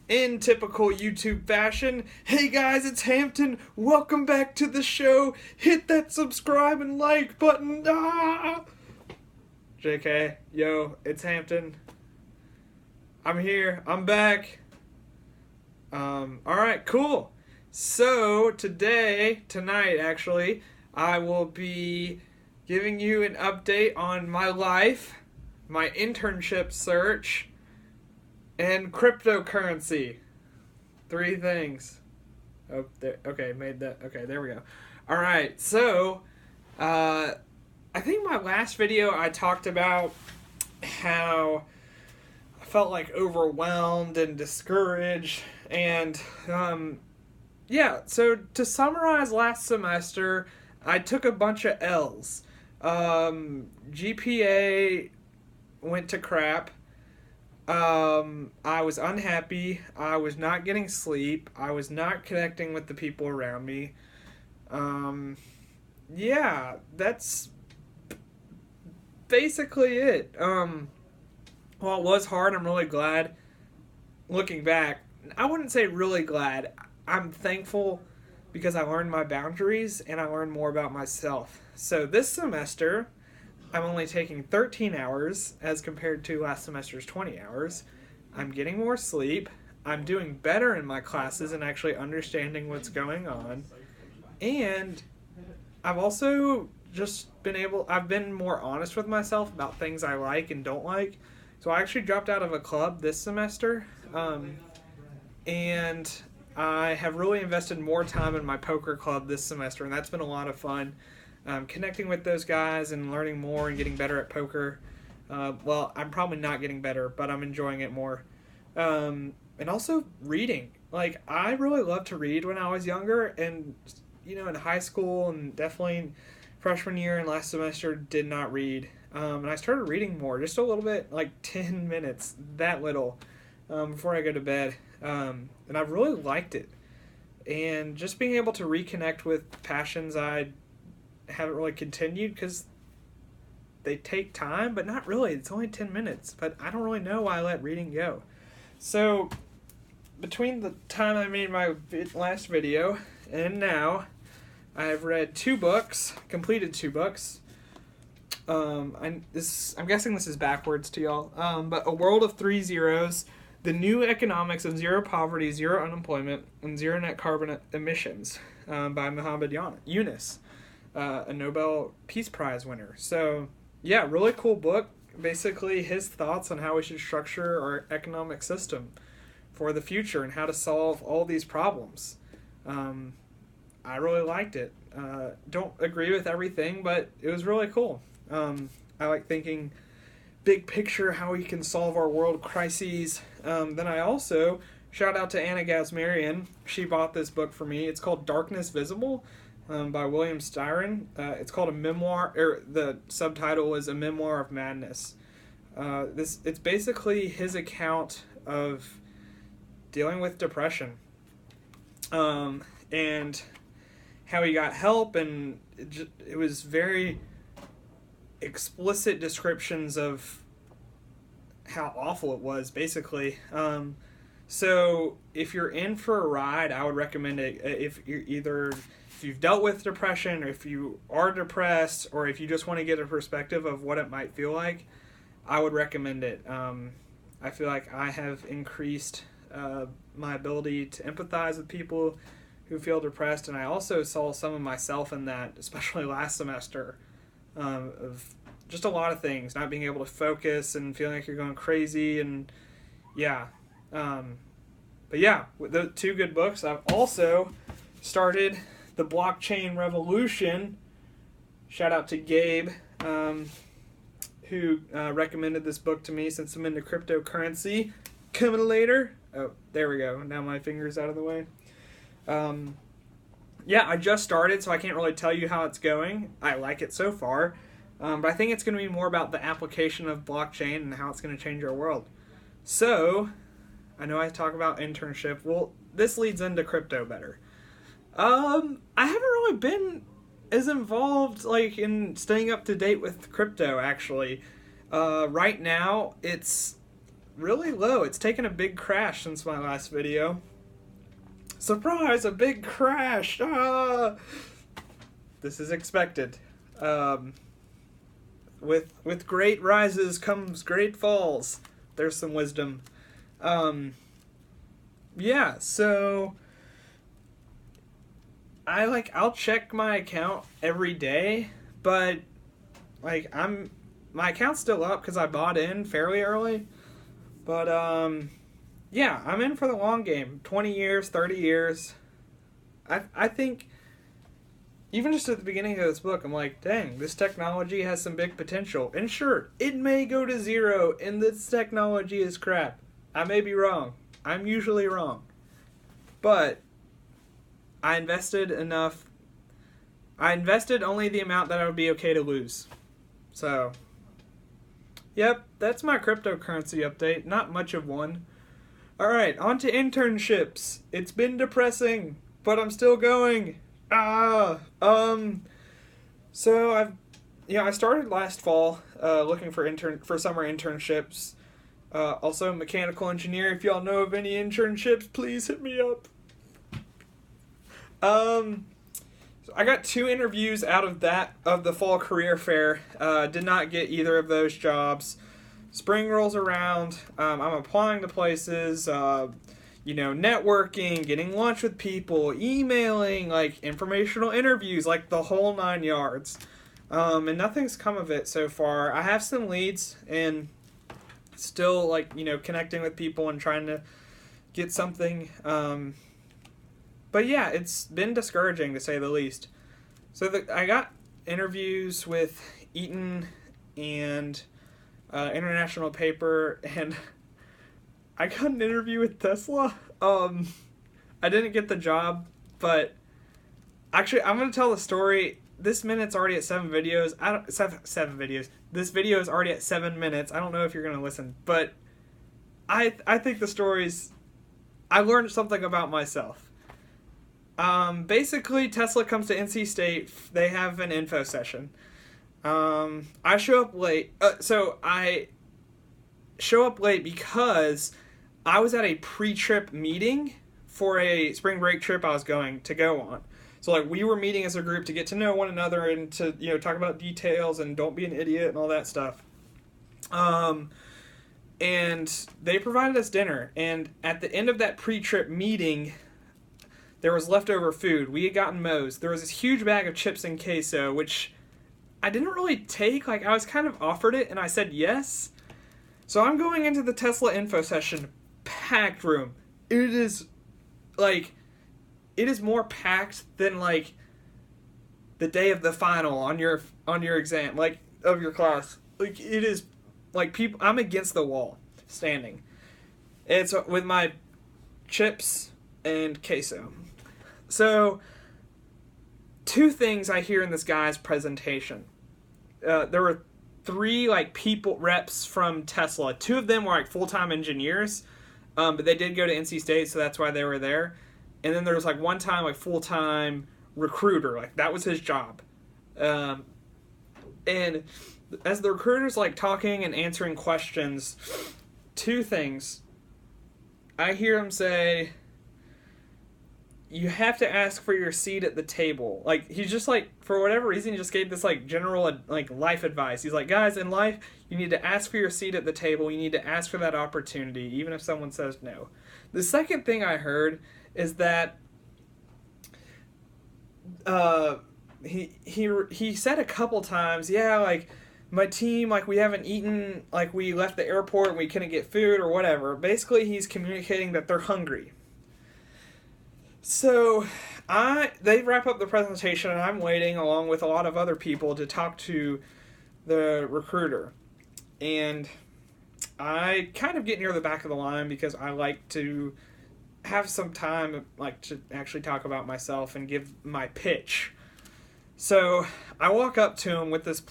In typical YouTube fashion, hey guys, it's Hampton. Welcome back to the show. Hit that subscribe and like button. JK, yo, it's Hampton. I'm here. I'm back. Alright, cool. So, tonight actually, I will be giving you an update on my life, my internship search, and cryptocurrency. 3 things. Oh, there, okay, made that. Okay, there we go. Alright, so, I think my last video I talked about how I felt like overwhelmed and discouraged. And, yeah, so to summarize last semester, I took a bunch of L's. GPA went to crap. I was unhappy. I was not getting sleep. I was not connecting with the people around me. Yeah, that's basically it. Well, it was hard. I'm really glad. Looking back, I wouldn't say really glad. I'm thankful because I learned my boundaries and I learned more about myself. So this semester, I'm only taking 13 hours as compared to last semester's 20 hours. I'm getting more sleep. I'm doing better in my classes and actually understanding what's going on. And I've also I've been more honest with myself about things I like and don't like. So I actually dropped out of a club this semester. And I have really invested more time in my poker club this semester, and that's been a lot of fun. Connecting with those guys and learning more and getting better at poker. Well, I'm probably not getting better, but I'm enjoying it more. And also reading. Like, I really loved to read when I was younger, and, in high school and definitely freshman year and last semester did not read. And I started reading more, just a little bit, like 10 minutes, that little, before I go to bed. And I've really liked it. And just being able to reconnect with passions I haven't really continued because they take time, but not really. It's only 10 minutes, but I don't really know why I let reading go. So between the time I made my last video and now, I've read 2 books, completed 2 books. I'm guessing this is backwards to y'all, but A World of Three Zeros, The New Economics of Zero Poverty, Zero Unemployment, and Zero Net Carbon Emissions by Muhammad Yunus. A Nobel Peace Prize winner. So, yeah, really cool book. Basically, his thoughts on how we should structure our economic system for the future and how to solve all these problems. I really liked it. Don't agree with everything, but it was really cool. I like thinking big picture, how we can solve our world crises. Then I also, shout out to Anna Gazmarian. She bought this book for me. It's called Darkness Visible. By William Styron. It's called a memoir, or the subtitle is A Memoir of Madness. It's basically his account of dealing with depression, and how he got help, and it was very explicit descriptions of how awful it was, basically. So if you're in for a ride, I would recommend it. If you've dealt with depression, or if you are depressed, or if you just want to get a perspective of what it might feel like, I would recommend it. I feel like I have increased my ability to empathize with people who feel depressed, and I also saw some of myself in that, especially last semester, of just a lot of things, not being able to focus and feeling like you're going crazy, and yeah. But yeah, with the 2 good books, I've also started The Blockchain Revolution. Shout out to Gabe, who recommended this book to me since I'm into cryptocurrency. Coming later. Oh, there we go. Now my finger's out of the way. Yeah, I just started, so I can't really tell you how it's going. I like it so far. But I think it's going to be more about the application of blockchain and how it's going to change our world. So, I know I talk about internship. Well, this leads into crypto better. I haven't really been as involved in staying up to date with crypto, actually. Right now, it's really low. It's taken a big crash since my last video. Surprise, a big crash! Ah! This is expected. With great rises comes great falls. There's some wisdom. Yeah, so I'll check my account every day, but my account's still up because I bought in fairly early. But yeah, I'm in for the long game. 20 years, 30 years. I think even just at the beginning of this book, I'm like, dang, this technology has some big potential. And sure, it may go to zero and this technology is crap. I may be wrong. I'm usually wrong. But I invested enough. I invested only the amount that I would be okay to lose. So, yep, that's my cryptocurrency update. Not much of one. Alright, on to internships. It's been depressing, but I'm still going. So I started last fall looking for summer internships. Also mechanical engineer. If y'all know of any internships, please hit me up. So I got 2 interviews out of the fall career fair. Did not get either of those jobs. Spring rolls around. I'm applying to places. Networking, getting lunch with people, emailing, informational interviews, the whole 9 yards. And nothing's come of it so far. I have some leads and still, connecting with people and trying to get something. But yeah, it's been discouraging to say the least. So I got interviews with Eaton and International Paper, and I got an interview with Tesla. I didn't get the job, but actually, I'm going to tell the story. This minute's already at 7 videos. Seven videos. This video is already at 7 minutes. I don't know if you're going to listen, but I think the story's... I learned something about myself. Basically, Tesla comes to NC State. They have an info session. I show up late. I show up late because I was at a pre-trip meeting for a spring break trip I was going to go on. So we were meeting as a group to get to know one another and to talk about details and don't be an idiot and all that stuff. And they provided us dinner, and at the end of that pre-trip meeting, there was leftover food. We had gotten Moe's. There was this huge bag of chips and queso, which I didn't really take. I was kind of offered it, and I said yes. So I'm going into the Tesla info session, packed room. It is more packed than the day of the final on your exam, of your class. It is people. I'm against the wall, standing. It's with my chips and queso. So 2 things I hear in this guy's presentation. There were 3 reps from Tesla. 2 of them were full-time engineers, but they did go to NC State, so that's why they were there. And then there was one time full-time recruiter, that was his job. And as the recruiter's talking and answering questions, 2 things. I hear him say, you have to ask for your seat at the table. He's just for whatever reason, he just gave this general life advice. He's guys, in life, you need to ask for your seat at the table. You need to ask for that opportunity, even if someone says no. The second thing I heard is that he said a couple times, my team, we haven't eaten, we left the airport and we couldn't get food or whatever. Basically, he's communicating that they're hungry. So they wrap up the presentation, and I'm waiting along with a lot of other people to talk to the recruiter. And I kind of get near the back of the line because I like to have some time to actually talk about myself and give my pitch. So I walk up to him with this,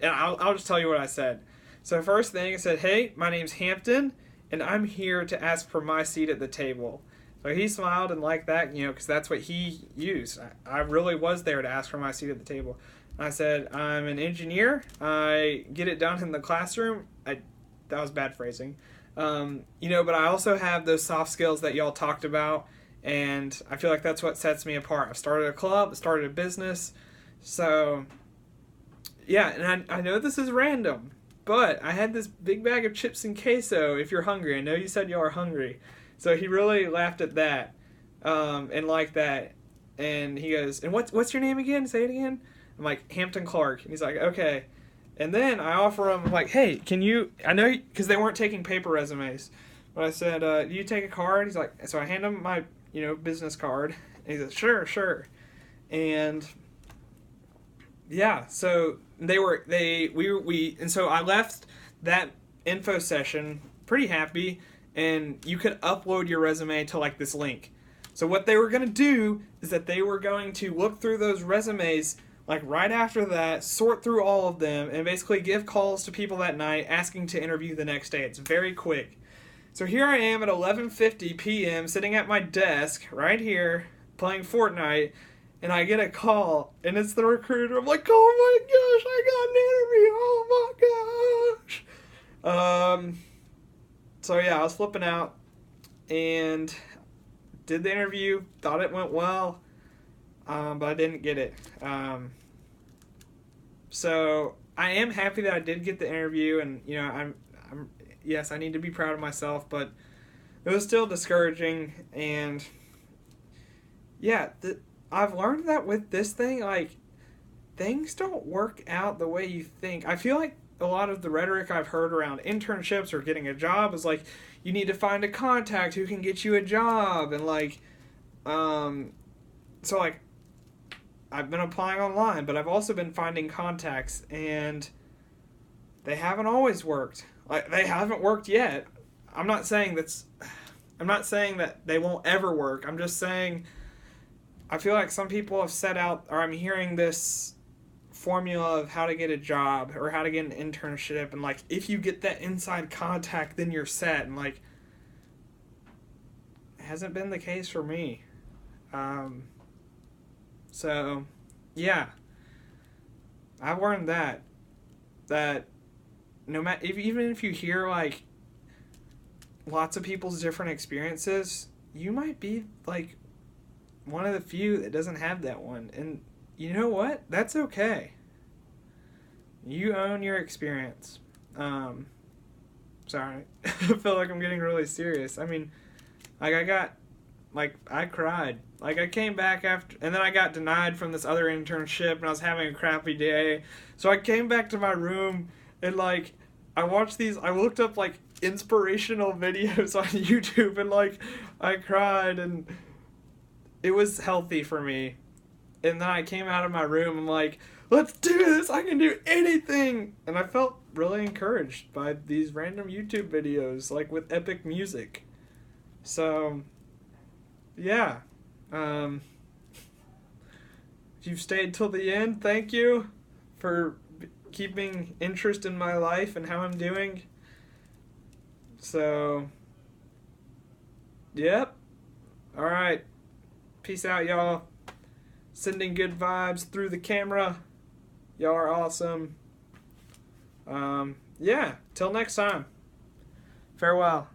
and I'll just tell you what I said. So first thing I said, hey, my name's Hampton, and I'm here to ask for my seat at the table. So he smiled and liked that, because that's what he used. I really was there to ask for my seat at the table. I said, I'm an engineer. I get it done in the classroom. That was bad phrasing. But I also have those soft skills that y'all talked about, and I feel like that's what sets me apart. I started a club, started a business, so yeah, and I know this is random, but I had this big bag of chips and queso. If you're hungry, I know you said y'all are hungry, so he really laughed at that, and liked that, and he goes, "And what's your name again? Say it again." I'm like, Hampton Clark, and he's like, "Okay." And then I offer him, I'm like, "Hey, can you?" I know because they weren't taking paper resumes, but I said, "Do you take a card?" He's like, so I hand him my business card, and he says, "Sure, sure," and yeah, so and so I left that info session pretty happy, and you could upload your resume to like this link. So what they were going to do is that they were going to look through those resumes like right after that, sort through all of them, and basically give calls to people that night asking to interview the next day. It's very quick. So here I am at 11:50 p.m. sitting at my desk right here playing Fortnite, and I get a call, and it's the recruiter. I'm like, oh my gosh, I got an interview. Oh my gosh. So yeah, I was flipping out and did the interview. Thought it went well, but I didn't get it. So I am happy that I did get the interview, and I'm yes, I need to be proud of myself, but it was still discouraging, and yeah, I've learned that with this thing, like, things don't work out the way you think. I feel like a lot of the rhetoric I've heard around internships or getting a job is like, you need to find a contact who can get you a job, and like, so like, I've been applying online, but I've also been finding contacts, and they haven't always worked. Like, they haven't worked yet. I'm not saying that they won't ever work. I'm just saying I feel like some people have set out, or I'm hearing this formula of how to get a job or how to get an internship, and like, if you get that inside contact, then you're set, and like, it hasn't been the case for me. So yeah, I've learned that no matter, even if you hear like lots of people's different experiences, you might be like one of the few that doesn't have that one, and you know what? That's okay. You own your experience. Sorry, I feel like I'm getting really serious. I mean, like, I cried. Like, I came back after, and then I got denied from this other internship, and I was having a crappy day. So I came back to my room, and like, I looked up like inspirational videos on YouTube, and like, I cried, and it was healthy for me. And then I came out of my room, I'm like, let's do this, I can do anything! And I felt really encouraged by these random YouTube videos, like with epic music. So, yeah. If you've stayed till the end, thank you for keeping interest in my life and how I'm doing. So, yep. Alright. Peace out, y'all. Sending good vibes through the camera. Y'all are awesome. Yeah, till next time. Farewell.